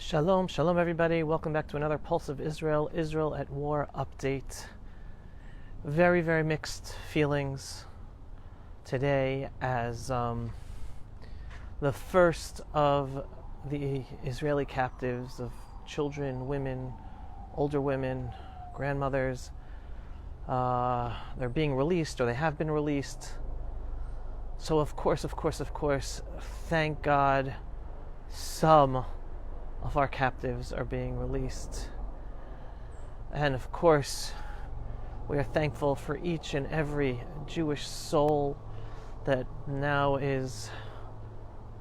Shalom, shalom everybody. Welcome back to another Pulse of Israel, Israel at War update. Very, very mixed feelings today as the first of the Israeli captives of children, women, older women, grandmothers, they're being released or they have been released. So of course, thank God some of our captives are being released. And of course, we are thankful for each and every Jewish soul that now is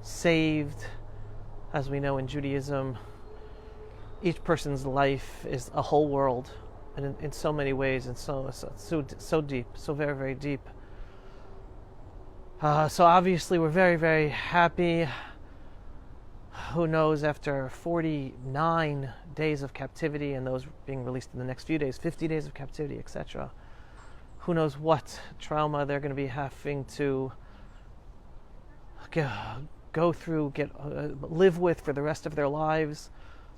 saved. As we know in Judaism, each person's life is a whole world, and in so many ways, and so deep, so very, very deep. So obviously we're very, very happy. Who knows, after 49 days of captivity and those being released in the next few days, 50 days of captivity, etc. Who knows what trauma they're going to be having to go through, live with for the rest of their lives,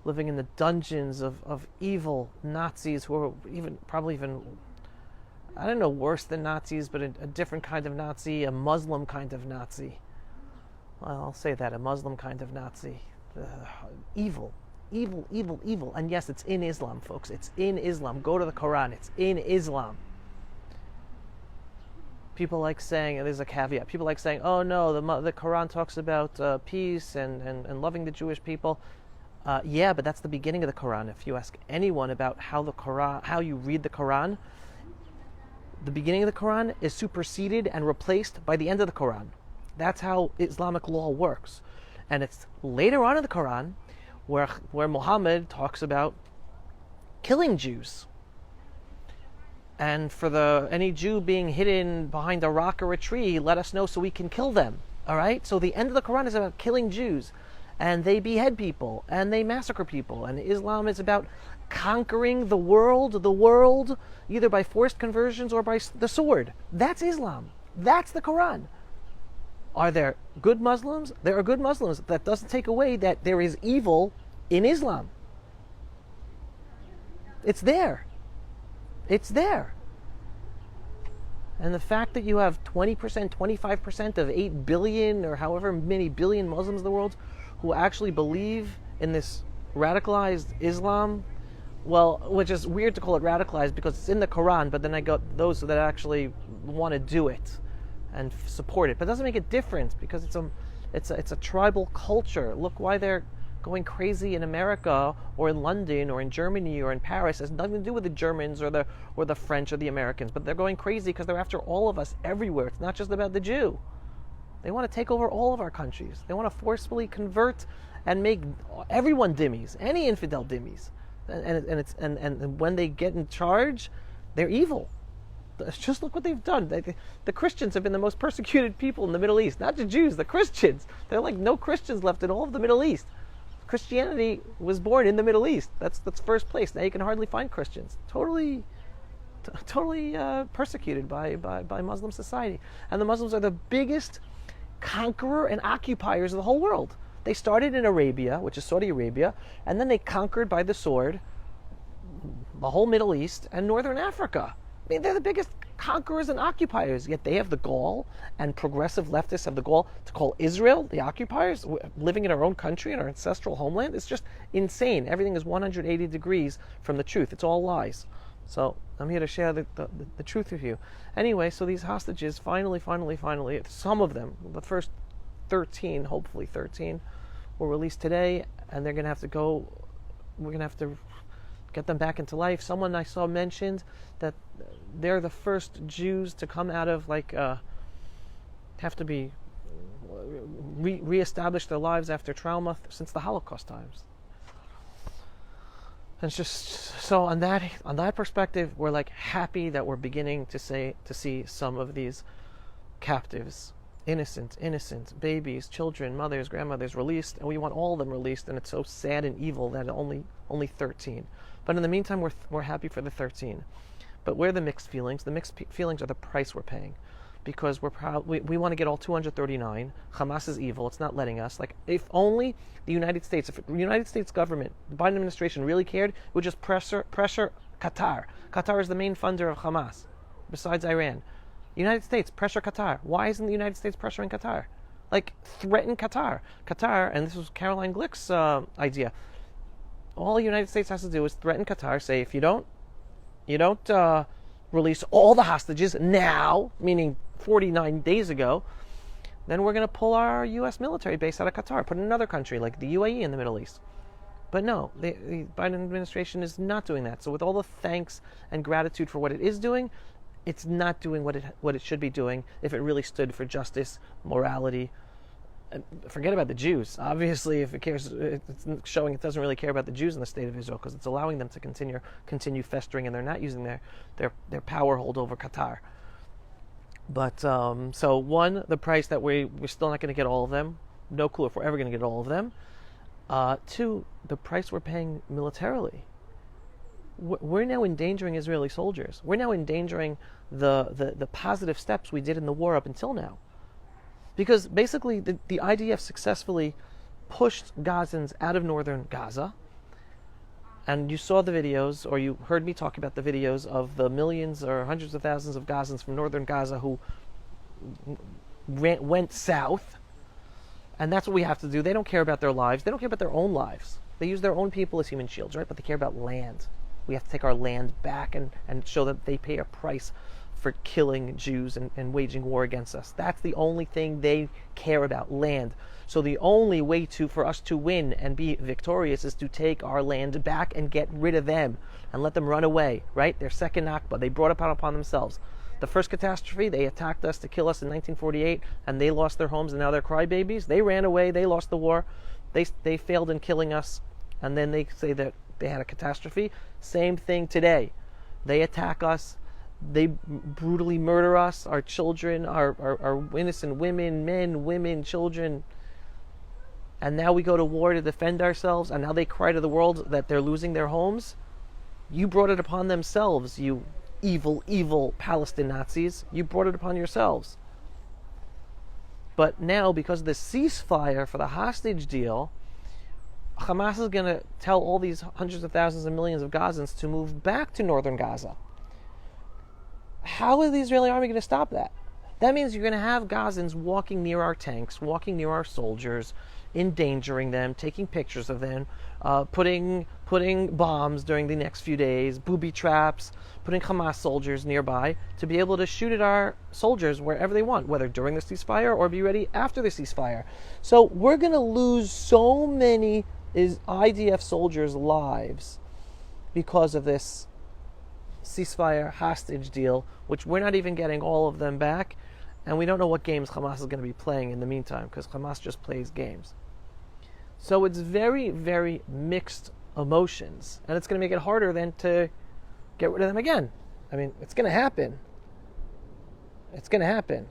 living in the dungeons of evil Nazis who are probably even, I don't know, worse than Nazis, but a different kind of Nazi, a Muslim kind of Nazi. Well, I'll say that, a Muslim kind of Nazi. Evil. And yes, it's in Islam, folks. It's in Islam. Go to the Quran. It's in Islam. People like saying, there's a caveat, people like saying, oh no, the Quran talks about peace and loving the Jewish people. Yeah, but that's the beginning of the Quran. If you ask anyone about how you read the Quran, the beginning of the Quran is superseded and replaced by the end of the Quran. That's how Islamic law works. And it's later on in the Quran where Muhammad talks about killing Jews. And for any Jew being hidden behind a rock or a tree, let us know so we can kill them. All right? So the end of the Quran is about killing Jews. And they behead people. And they massacre people. And Islam is about conquering the world, either by forced conversions or by the sword. That's Islam. That's the Quran. Are there good Muslims? There are good Muslims. That doesn't take away that there is evil in Islam. It's there. It's there. And the fact that you have 20%, 25% of 8 billion or however many billion Muslims in the world who actually believe in this radicalized Islam, well, which is weird to call it radicalized because it's in the Quran, but then I got those that actually want to do it and support it. But it doesn't make a difference because it's a tribal culture. Look why they're going crazy in America or in London or in Germany or in Paris. It has nothing to do with the Germans or the French or the Americans, but they're going crazy because they're after all of us everywhere. It's not just about the Jew. They want to take over all of our countries. They want to forcefully convert and make everyone dhimmis, any infidel dhimmis. And when they get in charge, they're evil. Just look what they've done. The Christians have been the most persecuted people in the Middle East. Not the Jews, the Christians. There are like no Christians left in all of the Middle East. Christianity was born in the Middle East. That's first place. Now you can hardly find Christians. Totally persecuted by Muslim society. And the Muslims are the biggest conqueror and occupiers of the whole world. They started in Arabia, which is Saudi Arabia, and then they conquered by the sword the whole Middle East and Northern Africa. I mean, they're the biggest conquerors and occupiers, yet they have the gall, and progressive leftists have the gall to call Israel the occupiers, living in our own country, in our ancestral homeland. It's just insane. Everything is 180 degrees from the truth. It's all lies. So I'm here to share the truth with you. Anyway, so these hostages, finally, some of them, the first 13, hopefully 13, were released today, and they're going to have to go, we're going to have to get them back into life. Someone I saw mentioned that they're the first Jews to come out of have to be reestablish their lives after trauma since the Holocaust times. And it's just so on that perspective, we're like happy that we're beginning to see some of these captives, innocent babies, children, mothers, grandmothers released, and we want all of them released. And it's so sad and evil that only 13. But in the meantime, we're happy for the 13. But where are the mixed feelings? The mixed feelings are the price we're paying. because we want to get all 239. Hamas is evil. It's not letting us. Like, if only the United States, if the United States government, the Biden administration really cared, it would just pressure Qatar. Qatar is the main funder of Hamas, besides Iran. United States, pressure Qatar. Why isn't the United States pressuring Qatar? Like, threaten Qatar. Qatar, and this was Caroline Glick's idea. All the United States has to do is threaten Qatar, say, if you don't release all the hostages now, meaning 49 days ago, then we're going to pull our U.S. military base out of Qatar, put in another country like the UAE in the Middle East. But no, the Biden administration is not doing that. So with all the thanks and gratitude for what it is doing, it's not doing what it should be doing if it really stood for justice, morality. Forget about the Jews. Obviously, if it cares, it's showing it doesn't really care about the Jews in the state of Israel, because it's allowing them to continue festering, and they're not using their power hold over Qatar. But so one, the price that we're still not going to get all of them. No clue if we're ever going to get all of them. Two, the price we're paying militarily. We're now endangering Israeli soldiers. We're now endangering the positive steps we did in the war up until now. Because basically the IDF successfully pushed Gazans out of northern Gaza. And you saw the videos, or you heard me talk about the videos of the millions or hundreds of thousands of Gazans from northern Gaza who went south. And that's what we have to do. They don't care about their lives. They don't care about their own lives. They use their own people as human shields, right? But they care about land. We have to take our land back and show that they pay a price for killing Jews and waging war against us. That's the only thing they care about, land. So the only way for us to win and be victorious is to take our land back and get rid of them and let them run away, right? Their second Nakba, they brought it upon themselves. The first catastrophe, they attacked us to kill us in 1948, and they lost their homes, and now they're crybabies. They ran away, they lost the war, they failed in killing us, and then they say that they had a catastrophe. Same thing today. They attack us, they brutally murder us, our children, our innocent women, men, women, children. And now we go to war to defend ourselves, and now they cry to the world that they're losing their homes. You brought it upon themselves, you evil, evil Palestine Nazis. You brought it upon yourselves. But now, because of the ceasefire for the hostage deal, Hamas is going to tell all these hundreds of thousands and millions of Gazans to move back to northern Gaza. How is the Israeli army going to stop that? That means you're going to have Gazans walking near our tanks, walking near our soldiers, endangering them, taking pictures of them, putting bombs during the next few days, booby traps, putting Hamas soldiers nearby to be able to shoot at our soldiers wherever they want, whether during the ceasefire or be ready after the ceasefire. So we're going to lose so many IDF soldiers' lives because of this ceasefire hostage deal, which we're not even getting all of them back, and we don't know what games Hamas is going to be playing in the meantime, because Hamas just plays games. So it's very, very mixed emotions, and it's going to make it harder then to get rid of them again. I mean, it's going to happen. It's going to happen.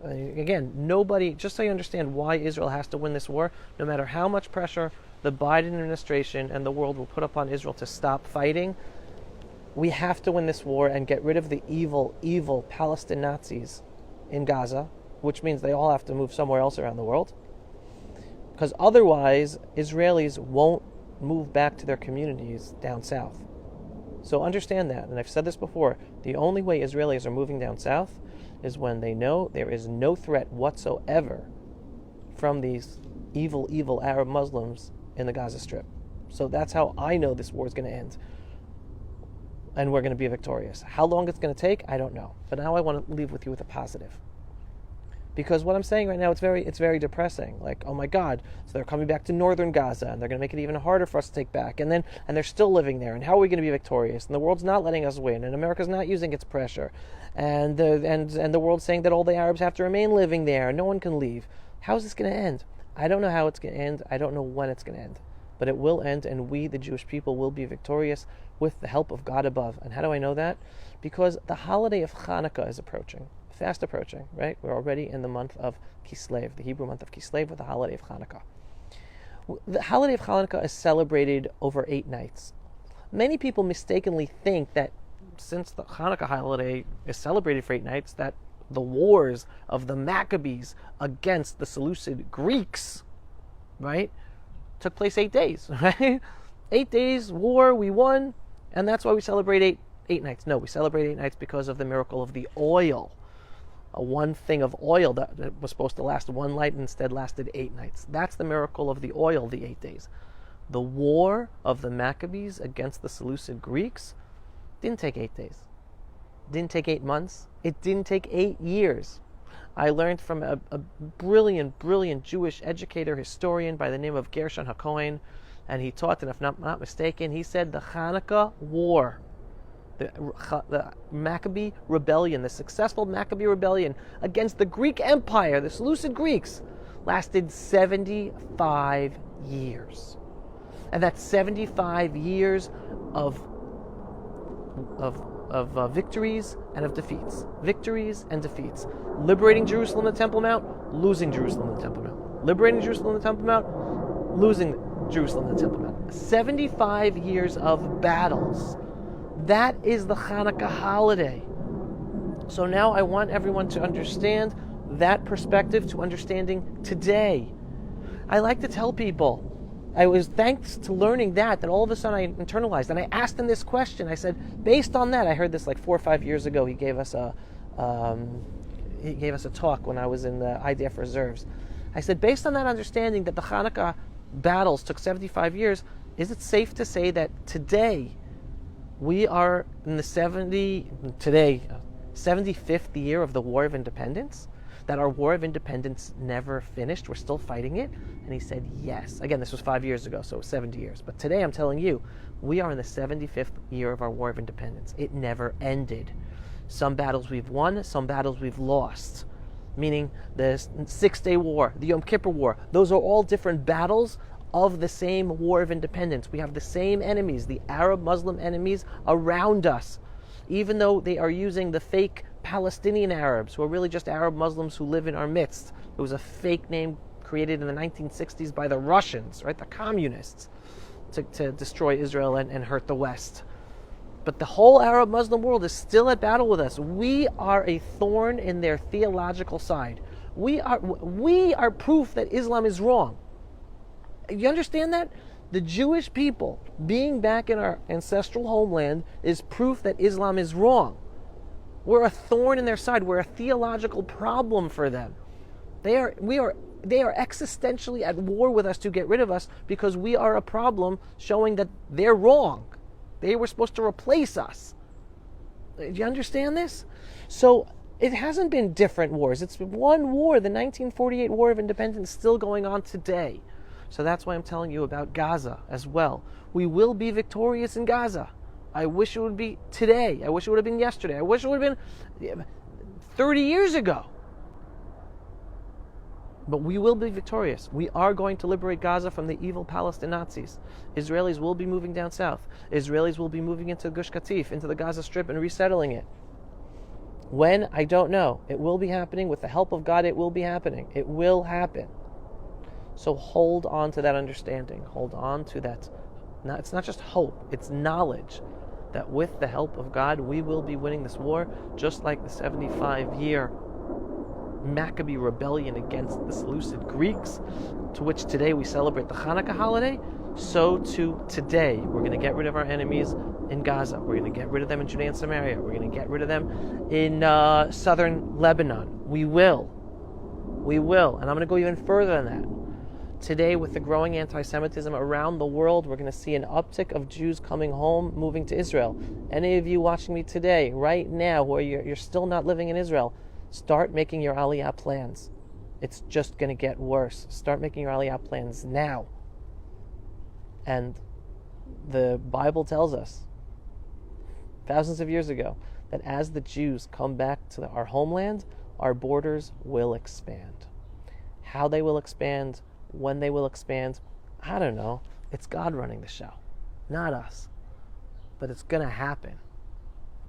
Again, nobody, just so you understand why Israel has to win this war, no matter how much pressure the Biden administration and the world will put upon Israel to stop fighting, we have to win this war and get rid of the evil, evil Palestine Nazis in Gaza, which means they all have to move somewhere else around the world. Because otherwise, Israelis won't move back to their communities down south. So understand that, and I've said this before, the only way Israelis are moving down south is when they know there is no threat whatsoever from these evil, evil Arab Muslims in the Gaza Strip. So that's how I know this war is going to end. And we're going to be victorious. How long it's going to take, I don't know. But now I want to leave with you with a positive. Because what I'm saying right now, it's very depressing. Like, oh my God, so they're coming back to northern Gaza, and they're going to make it even harder for us to take back. And they're still living there. And how are we going to be victorious? And the world's not letting us win, and America's not using its pressure. And the world's saying that all the Arabs have to remain living there, and no one can leave. How is this going to end? I don't know how it's going to end. I don't know when it's going to end. But it will end, and we, the Jewish people, will be victorious with the help of God above. And how do I know that? Because the holiday of Chanukah is approaching. Fast approaching, right? We're already in the month of Kislev, the Hebrew month of Kislev, with the holiday of Chanukah. The holiday of Chanukah is celebrated over 8 nights. Many people mistakenly think that since the Chanukah holiday is celebrated for 8 nights, that the wars of the Maccabees against the Seleucid Greeks, right, took place 8 days, right? 8 days, war, we won, and that's why we celebrate eight nights. No, we celebrate 8 nights because of the miracle of the oil. One thing of oil that was supposed to last one night instead lasted 8 nights. That's the miracle of the oil, the 8 days. The war of the Maccabees against the Seleucid Greeks didn't take 8 days. Didn't take 8 months. It didn't take 8 years. I learned from a brilliant Jewish educator, historian by the name of Gershon HaKohen, and he taught, and if not mistaken, he said the Chanukah War, the Maccabee rebellion, the successful Maccabee rebellion against the Greek Empire, the Seleucid Greeks, lasted 75 years. And that's 75 years of victories and of defeats. Victories and defeats. Liberating Jerusalem and the Temple Mount, losing Jerusalem and the Temple Mount. Liberating Jerusalem and the Temple Mount, losing Jerusalem and the Temple Mount. 75 years of battles. That is the Chanukah holiday. So now I want everyone to understand that perspective, to understanding today. I like to tell people, I was thanks to learning that all of a sudden I internalized, and I asked him this question. I said, based on that, I heard this like 4 or 5 years ago. He gave us a talk when I was in the IDF reserves. I said, based on that understanding that the Chanukah battles took 75 years, is it safe to say that today we are in the 75th year of the War of Independence? That our War of Independence never finished? We're still fighting it? And he said, yes. Again, this was 5 years ago, so 70 years. But today I'm telling you, we are in the 75th year of our War of Independence. It never ended. Some battles we've won, some battles we've lost. Meaning the 6-Day War, the Yom Kippur War, those are all different battles of the same War of Independence. We have the same enemies, the Arab Muslim enemies around us. Even though they are using the fake Palestinian Arabs, who are really just Arab Muslims who live in our midst. It was a fake name created in the 1960s by the Russians, right, the communists, to destroy Israel and hurt the West. But the whole Arab Muslim world is still at battle with us. We are a thorn in their theological side. We are proof that Islam is wrong. You understand that? The Jewish people being back in our ancestral homeland is proof that Islam is wrong. We're a thorn in their side. We're a theological problem for them. They are existentially at war with us to get rid of us because we are a problem, showing that they're wrong. They were supposed to replace us. Do you understand this? So it hasn't been different wars. It's been one war, the 1948 War of Independence, still going on today. So that's why I'm telling you about Gaza as well. We will be victorious in Gaza. I wish it would be today. I wish it would have been yesterday. I wish it would have been 30 years ago. But we will be victorious. We are going to liberate Gaza from the evil Palestinian Nazis. Israelis will be moving down south. Israelis will be moving into Gush Katif, into the Gaza Strip, and resettling it. When? I don't know. It will be happening. With the help of God, it will be happening. It will happen. So hold on to that understanding. Hold on to that. It's not just hope. It's knowledge that with the help of God, we will be winning this war, just like the 75-year Maccabee rebellion against the Seleucid Greeks, to which today we celebrate the Chanukah holiday. So too today, we're going to get rid of our enemies in Gaza. We're going to get rid of them in Judea and Samaria. We're going to get rid of them in southern Lebanon. We will. And I'm going to go even further than that. Today, with the growing anti-Semitism around the world, we're going to see an uptick of Jews coming home, moving to Israel. Any of you watching me today, right now, where you're still not living in Israel, start making your Aliyah plans. It's just going to get worse. Start making your Aliyah plans now. And the Bible tells us, thousands of years ago, that as the Jews come back to our homeland, our borders will expand. How they will expand, when they will expand, I don't know. It's God running the show, not us. But it's going to happen.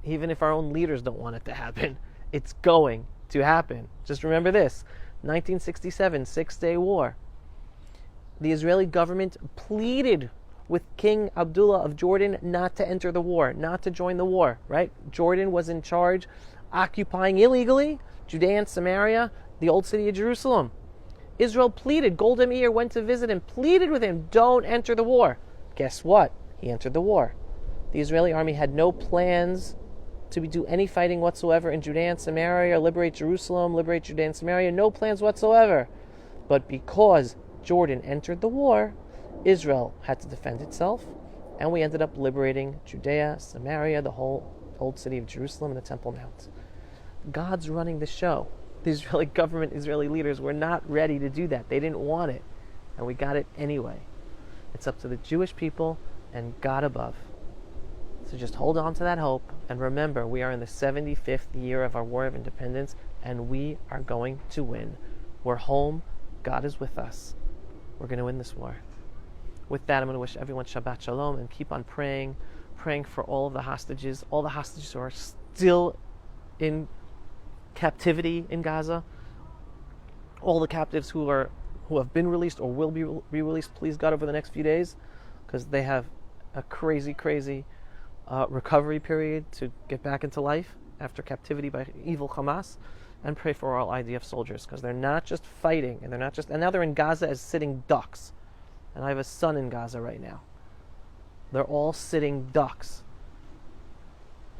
Even if our own leaders don't want it to happen, it's going to happen. Just remember this, 1967, 6-Day War. The Israeli government pleaded with King Abdullah of Jordan not to enter the war, not to join the war, right? Jordan was in charge, occupying illegally. Judea and Samaria, the old city of Jerusalem. Israel pleaded. Golda Meir went to visit him, pleaded with him, don't enter the war. Guess what? He entered the war. The Israeli army had no plans to do any fighting whatsoever in Judea and Samaria, liberate Jerusalem, liberate Judea and Samaria, no plans whatsoever. But because Jordan entered the war, Israel had to defend itself, and we ended up liberating Judea, Samaria, the whole old city of Jerusalem, and the Temple Mount. God's running the show. The Israeli government, Israeli leaders were not ready to do that. They didn't want it, and we got it anyway. It's up to the Jewish people and God above. So just hold on to that hope, and remember, we are in the 75th year of our War of Independence, and we are going to win. We're home. God is with us. We're going to win this war. With that, I'm going to wish everyone Shabbat Shalom, and keep on praying for all of the hostages who are still in captivity in Gaza, all the captives who have been released or will be released, please God, over the next few days, because they have a crazy recovery period to get back into life after captivity by evil Hamas. And pray for all IDF soldiers, because they're not just fighting, and now they're in Gaza as sitting ducks. And I have a son in Gaza right now. They're all sitting ducks.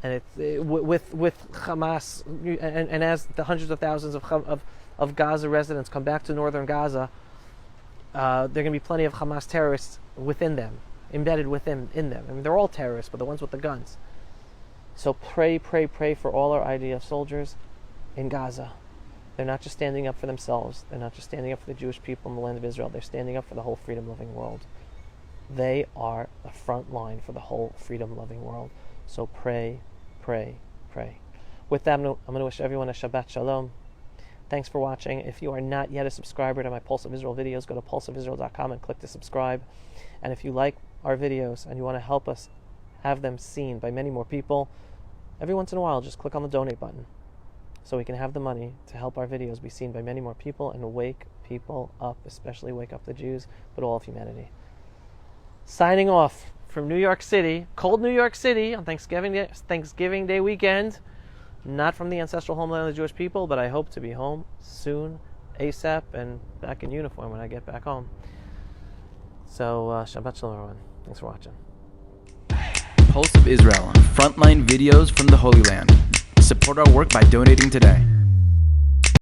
And it's with Hamas, and as the hundreds of thousands of Gaza residents come back to northern Gaza, there are going to be plenty of Hamas terrorists within them, embedded in them. I mean, they're all terrorists, but the ones with the guns. So pray for all our IDF soldiers in Gaza. They're not just standing up for themselves. They're not just standing up for the Jewish people in the land of Israel. They're standing up for the whole freedom-loving world. They are the front line for the whole freedom-loving world. So pray. With that, I'm going to wish everyone a Shabbat Shalom. Thanks for watching. If you are not yet a subscriber to my Pulse of Israel videos, go to pulseofisrael.com and click to subscribe. And if you like our videos and you want to help us have them seen by many more people, every once in a while, just click on the donate button, so we can have the money to help our videos be seen by many more people and wake people up, especially wake up the Jews, but all of humanity. Signing off from New York City, cold New York City, on Thanksgiving Day weekend. Not from the ancestral homeland of the Jewish people, but I hope to be home soon, ASAP, and back in uniform when I get back home. So, Shabbat Shalom, everyone. Thanks for watching. Pulse of Israel, frontline videos from the Holy Land. Support our work by donating today.